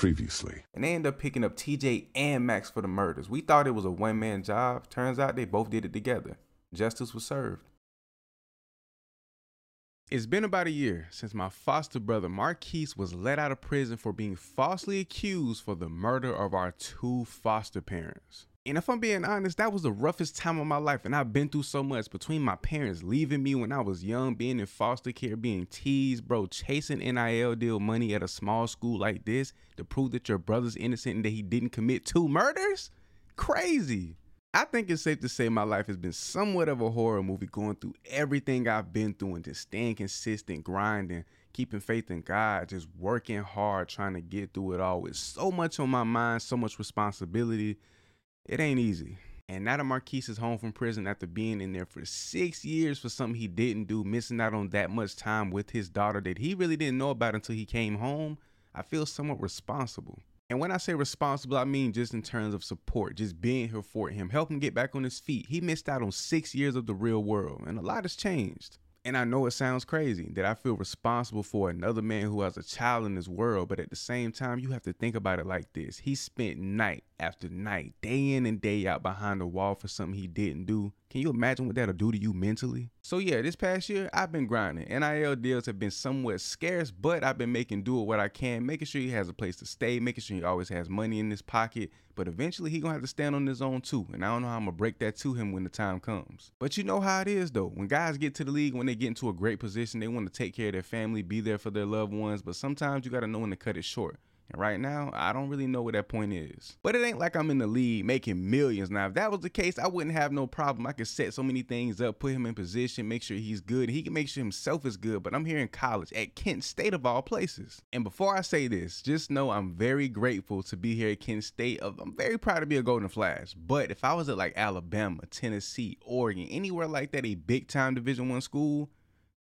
Previously. And they end up picking up TJ and Max for the murders. We thought it was a one-man job. Turns out they both did it together. Justice was served. It's been about a year since my foster brother Marquise was let out of prison for being falsely accused for the murder of our two foster parents. And if I'm being honest, that was the roughest time of my life, and I've been through so much between my parents leaving me when I was young, being in foster care, being teased, bro, chasing NIL deal money at a small school like this to prove that your brother's innocent and that he didn't commit two murders? Crazy. I think it's safe to say my life has been somewhat of a horror movie, going through everything I've been through and just staying consistent, grinding, keeping faith in God, just working hard, trying to get through it all with so much on my mind, so much responsibility. It ain't easy. And now that Marquise is home from prison after being in there for 6 years for something he didn't do, missing out on that much time with his daughter that he really didn't know about until he came home, I feel somewhat responsible. And when I say responsible, I mean just in terms of support, just being here for him, help him get back on his feet. He missed out on 6 years of the real world, and a lot has changed. And I know it sounds crazy that I feel responsible for another man who has a child in this world, but at the same time, you have to think about it like this. He spent night after night, day in and day out behind the wall for something he didn't do. Can you imagine what that'll do to you mentally? So yeah, this past year, I've been grinding. NIL deals have been somewhat scarce, but I've been making do with what I can, making sure he has a place to stay, making sure he always has money in his pocket. But eventually, he gonna have to stand on his own too. And I don't know how I'm gonna break that to him when the time comes. But you know how it is though. When guys get to the league, when they get into a great position, they want to take care of their family, be there for their loved ones. But sometimes you gotta know when to cut it short. And right now, I don't really know where that point is. But it ain't like I'm in the league making millions. Now, if that was the case, I wouldn't have no problem. I could set so many things up, put him in position, make sure he's good. He can make sure himself is good. But I'm here in college at Kent State of all places. And before I say this, just know I'm very grateful to be here at Kent State. I'm very proud to be a Golden Flash. But if I was at like Alabama, Tennessee, Oregon, anywhere like that, a big time Division I school,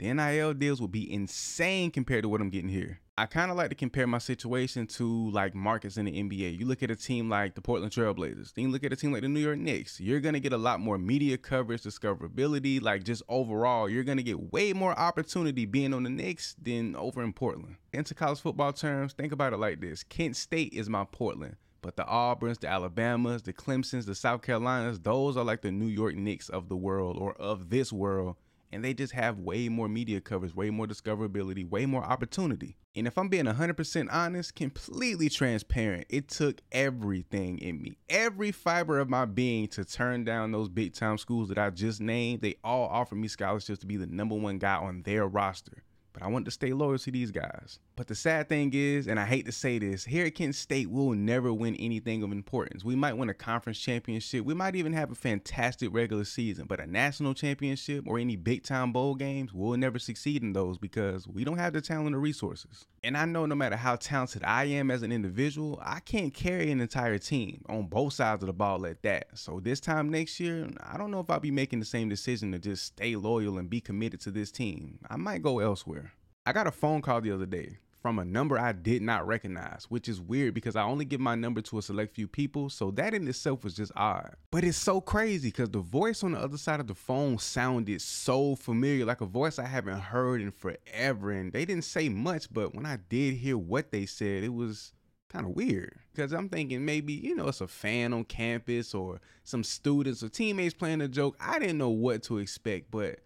the NIL deals would be insane compared to what I'm getting here. I kind of like to compare my situation to like markets in the NBA. You look at a team like the Portland Trailblazers, then you look at a team like the New York Knicks. You're going to get a lot more media coverage, discoverability, like just overall, you're going to get way more opportunity being on the Knicks than over in Portland. Into college football terms, think about it like this. Kent State is my Portland, but the Auburns, the Alabamas, the Clemsons, the South Carolinas, those are like the New York Knicks of the world or of this world. And they just have way more media coverage, way more discoverability, way more opportunity. And if I'm being 100% honest, completely transparent, it took everything in me, every fiber of my being to turn down those big time schools that I just named. They all offered me scholarships to be the #1 guy on their roster. But I wanted to stay loyal to these guys. But the sad thing is, and I hate to say this, here at Kent State, we'll never win anything of importance. We might win a conference championship. We might even have a fantastic regular season, but a national championship or any big time bowl games, we'll never succeed in those because we don't have the talent or resources. And I know no matter how talented I am as an individual, I can't carry an entire team on both sides of the ball at that. So this time next year, I don't know if I'll be making the same decision to just stay loyal and be committed to this team. I might go elsewhere. I got a phone call the other day from a number I did not recognize, which is weird because I only give my number to a select few people, so that in itself was just odd. But it's so crazy because the voice on the other side of the phone sounded so familiar, like a voice I haven't heard in forever, and they didn't say much, but when I did hear what they said, it was kind of weird because I'm thinking maybe, it's a fan on campus or some students or teammates playing a joke. I didn't know what to expect, but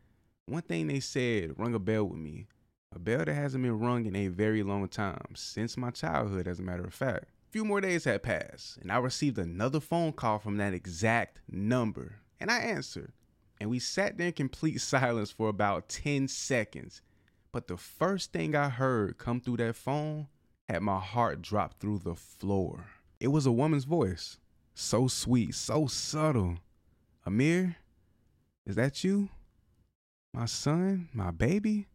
one thing they said rung a bell with me. A bell that hasn't been rung in a very long time, since my childhood as a matter of fact. A few more days had passed, and I received another phone call from that exact number, and I answered. And we sat there in complete silence for about 10 seconds. But the first thing I heard come through that phone had my heart drop through the floor. It was a woman's voice, so sweet, so subtle. Amir, is that you? My son, my baby?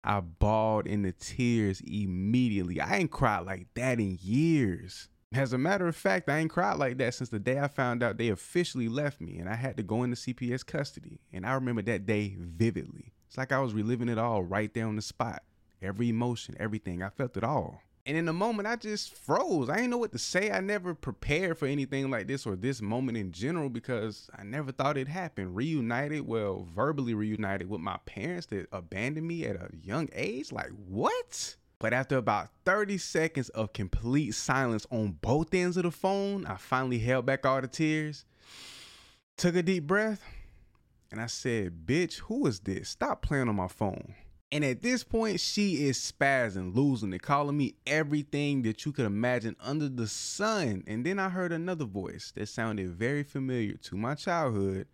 I bawled into tears immediately. I ain't cried like that in years. As a matter of fact, I ain't cried like that since the day I found out they officially left me and I had to go into CPS custody. And I remember that day vividly. It's like I was reliving it all right there on the spot. Every emotion, everything, I felt it all. And in the moment, I just froze. I didn't know what to say. I never prepared for anything like this or this moment in general because I never thought it'd happen. Verbally reunited with my parents that abandoned me at a young age? Like, what? But after about 30 seconds of complete silence on both ends of the phone, I finally held back all the tears, took a deep breath, and I said, bitch, who is this? Stop playing on my phone. And at this point, she is spazzing, losing it, calling me everything that you could imagine under the sun. And then I heard another voice that sounded very familiar to my childhood.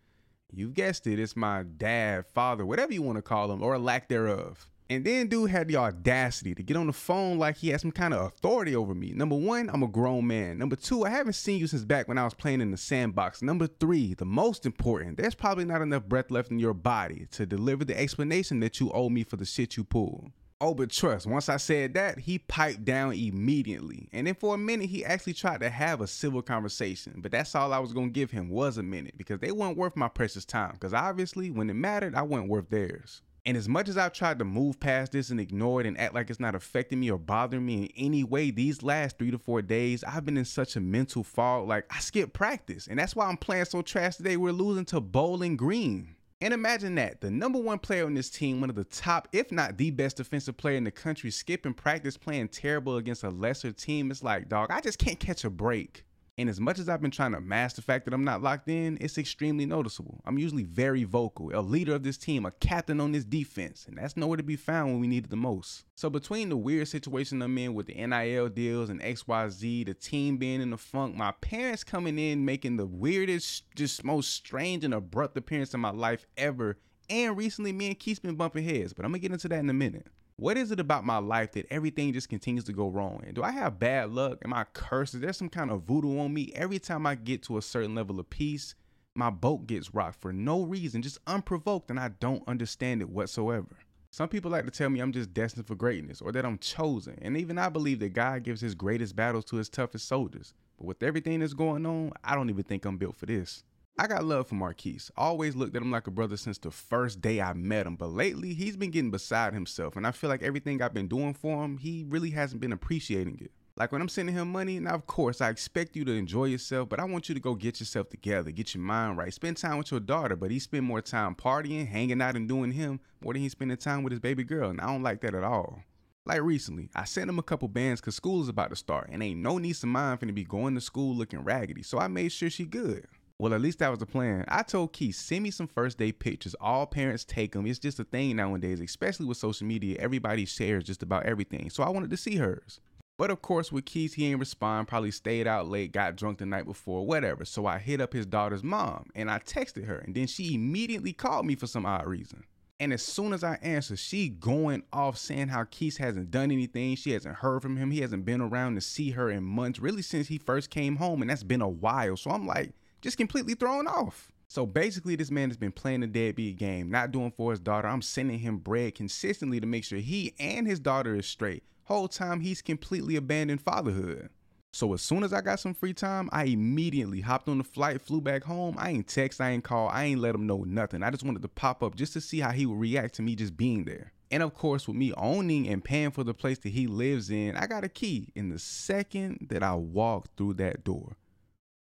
You guessed it, it's my dad, father, whatever you want to call him, or lack thereof. And then dude had the audacity to get on the phone like he had some kind of authority over me. Number one, I'm a grown man. Number two, I haven't seen you since back when I was playing in the sandbox. Number three, the most important, there's probably not enough breath left in your body to deliver the explanation that you owe me for the shit you pulled. Oh, but trust, once I said that, he piped down immediately. And then for a minute, he actually tried to have a civil conversation. But that's all I was going to give him was a minute, because they weren't worth my precious time. Because obviously, when it mattered, I wasn't worth theirs. And as much as I've tried to move past this and ignore it and act like it's not affecting me or bothering me in any way, these last 3 to 4 days, I've been in such a mental fog, like I skipped practice. And that's why I'm playing so trash today. We're losing to Bowling Green. And imagine that, the number one player on this team, one of the top, if not the best defensive player in the country, skipping practice, playing terrible against a lesser team. It's like, dog, I just can't catch a break. And as much as I've been trying to mask the fact that I'm not locked in, it's extremely noticeable. I'm usually very vocal, a leader of this team, a captain on this defense, and that's nowhere to be found when we need it the most. So between the weird situation I'm in with the NIL deals and XYZ, the team being in the funk, my parents coming in making the weirdest, just most strange and abrupt appearance in my life ever, and recently me and Keith's been bumping heads, but I'm gonna get into that in a minute. What is it about my life that everything just continues to go wrong? And do I have bad luck? Am I cursed? Is there some kind of voodoo on me? Every time I get to a certain level of peace, my boat gets rocked for no reason, just unprovoked, and I don't understand it whatsoever. Some people like to tell me I'm just destined for greatness or that I'm chosen. And even I believe that God gives his greatest battles to his toughest soldiers. But with everything that's going on, I don't even think I'm built for this. I got love for Marquise. Always looked at him like a brother since the first day I met him, but lately he's been getting beside himself, and I feel like everything I've been doing for him, he really hasn't been appreciating it. Like when I'm sending him money, now of course I expect you to enjoy yourself, but I want you to go get yourself together, get your mind right, spend time with your daughter, but he spend more time partying, hanging out and doing him more than he's spending time with his baby girl, and I don't like that at all. Like recently, I sent him a couple bands cause school is about to start, and ain't no niece of mine finna be going to school looking raggedy, so I made sure she good. Well, at least that was the plan. I told Keith, send me some first day pictures. All parents take them. It's just a thing nowadays, especially with social media. Everybody shares just about everything. So I wanted to see hers. But of course, with Keith, he ain't respond, probably stayed out late, got drunk the night before, whatever. So I hit up his daughter's mom and I texted her, and then she immediately called me for some odd reason. And as soon as I answer, she going off saying how Keith hasn't done anything. She hasn't heard from him. He hasn't been around to see her in months, really since he first came home. And that's been a while. So I'm like, just completely thrown off. So basically this man has been playing the deadbeat game, not doing for his daughter. I'm sending him bread consistently to make sure he and his daughter is straight. Whole time he's completely abandoned fatherhood. So as soon as I got some free time, I immediately hopped on the flight, flew back home. I ain't text, I ain't call, I ain't let him know nothing. I just wanted to pop up just to see how he would react to me just being there. And of course, with me owning and paying for the place that he lives in, I got a key. In the second that I walked through that door,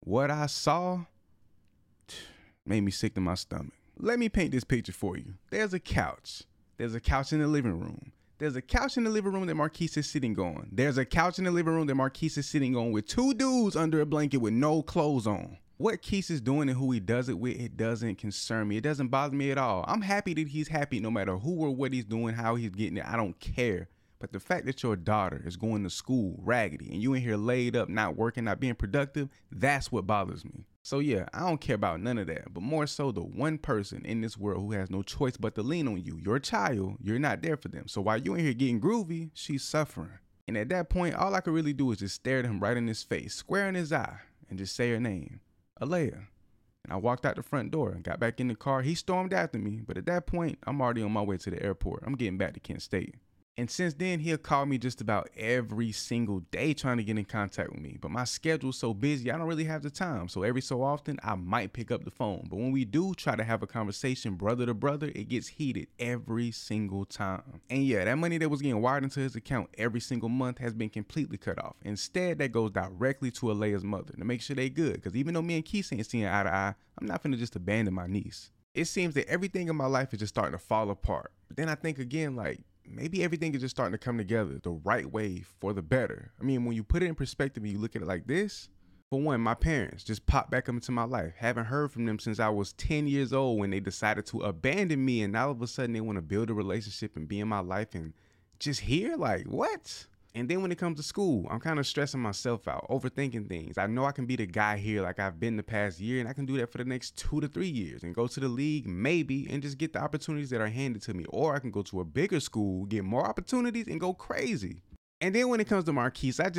what I saw made me sick to my stomach. Let me paint this picture for you. There's a couch. There's a couch in the living room. There's a couch in the living room that Marquise is sitting on. There's a couch in the living room that Marquise is sitting on with two dudes under a blanket with no clothes on. What Keith is doing and who he does it with, it doesn't concern me. It doesn't bother me at all. I'm happy that he's happy no matter who or what he's doing, how he's getting it. I don't care. But the fact that your daughter is going to school raggedy and you in here laid up, not working, not being productive, that's what bothers me. So yeah, I don't care about none of that, but more so the one person in this world who has no choice but to lean on you. Your child, you're not there for them. So while you in here getting groovy, she's suffering. And at that point, all I could really do is just stare at him right in his face, square in his eye, and just say her name, Alea. And I walked out the front door and got back in the car. He stormed after me, but at that point, I'm already on my way to the airport. I'm getting back to Kent State. And since then, he'll call me just about every single day trying to get in contact with me. But my schedule's so busy, I don't really have the time. So every so often, I might pick up the phone. But when we do try to have a conversation brother to brother, it gets heated every single time. And yeah, that money that was getting wired into his account every single month has been completely cut off. Instead, that goes directly to Alea's mother to make sure they good. Because even though me and Keith ain't seeing eye to eye, I'm not finna just abandon my niece. It seems that everything in my life is just starting to fall apart. But then I think again, like, maybe everything is just starting to come together the right way for the better. I mean, when you put it in perspective and you look at it like this, for one, my parents just popped back up into my life. Haven't heard from them since I was 10 years old when they decided to abandon me, and all of a sudden they want to build a relationship and be in my life and just here, like, what? And then when it comes to school, I'm kind of stressing myself out, overthinking things. I know I can be the guy here like I've been the past year, and I can do that for the next 2 to 3 years and go to the league maybe and just get the opportunities that are handed to me. Or I can go to a bigger school, get more opportunities, and go crazy. And then when it comes to Marquise, I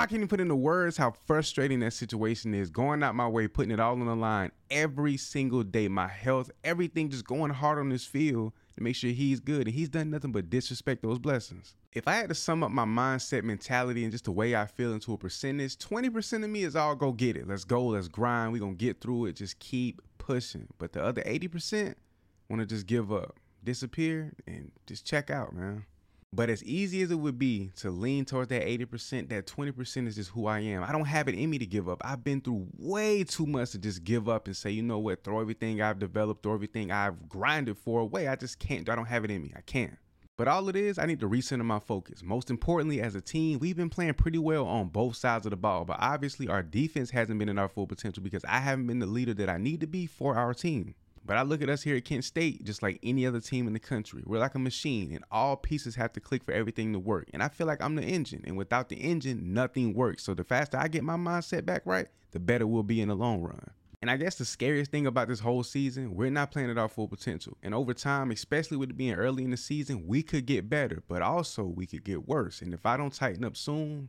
can't even put into words how frustrating that situation is. Going out my way, putting it all on the line every single day. My health, everything, just going hard on this field to make sure he's good. And he's done nothing but disrespect those blessings. If I had to sum up my mindset, mentality, and just the way I feel into a percentage, 20% of me is all go get it. Let's go, let's grind. We're going to get through it. Just keep pushing. But the other 80% want to just give up, disappear, and just check out, man. But as easy as it would be to lean towards that 80%, that 20% is just who I am. I don't have it in me to give up. I've been through way too much to just give up and say, you know what, throw everything I've developed, throw everything I've grinded for away. I just can't. I don't have it in me. I can't. But all it is, I need to recenter my focus. Most importantly, as a team, we've been playing pretty well on both sides of the ball. But obviously, our defense hasn't been in our full potential because I haven't been the leader that I need to be for our team. But I look at us here at Kent State just like any other team in the country. We're like a machine, and all pieces have to click for everything to work. And I feel like I'm the engine, and without the engine, nothing works. So the faster I get my mindset back right, the better we'll be in the long run. And I guess the scariest thing about this whole season, we're not playing at our full potential. And over time, especially with it being early in the season, we could get better, but also we could get worse. And if I don't tighten up soon,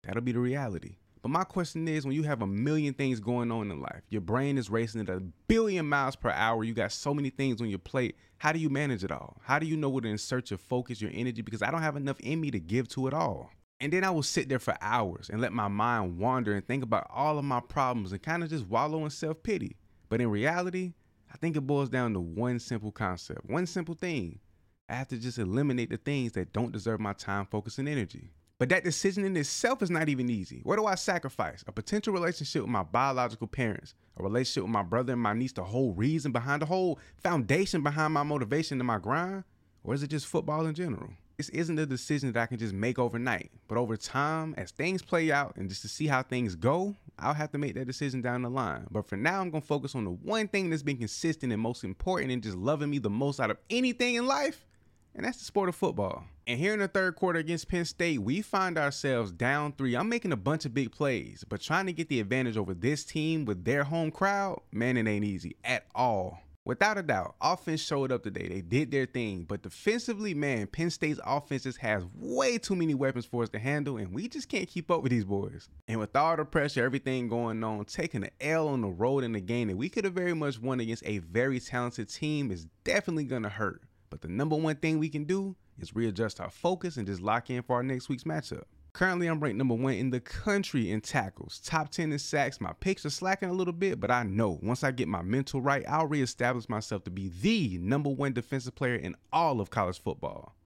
that'll be the reality. But my question is, when you have a million things going on in life, your brain is racing at 1 billion miles per hour, you got so many things on your plate, how do you manage it all? How do you know where to insert your focus, your energy? Because I don't have enough in me to give to it all. And then I will sit there for hours and let my mind wander and think about all of my problems and kind of just wallow in self-pity. But in reality, I think it boils down to one simple concept, one simple thing. I have to just eliminate the things that don't deserve my time, focus, and energy. But that decision in itself is not even easy. What do I sacrifice? A potential relationship with my biological parents, a relationship with my brother and my niece, the whole reason behind, the whole foundation behind my motivation and my grind? Or is it just football in general? This isn't a decision that I can just make overnight, but over time, as things play out and just to see how things go, I'll have to make that decision down the line. But for now, I'm going to focus on the one thing that's been consistent and most important and just loving me the most out of anything in life, and that's the sport of football. And here in the third quarter against Penn State, we find ourselves down 3. I'm making a bunch of big plays, but trying to get the advantage over this team with their home crowd, man, it ain't easy at all. Without a doubt, offense showed up today. They did their thing, but defensively, man, Penn State's offense just has way too many weapons for us to handle, and we just can't keep up with these boys. And with all the pressure, everything going on, taking an L on the road in a game that we could have very much won against a very talented team is definitely going to hurt. But the number one thing we can do is readjust our focus and just lock in for our next week's matchup. Currently, I'm ranked number 1 in the country in tackles, top 10 in sacks. My picks are slacking a little bit, but I know once I get my mental right, I'll reestablish myself to be the number 1 defensive player in all of college football.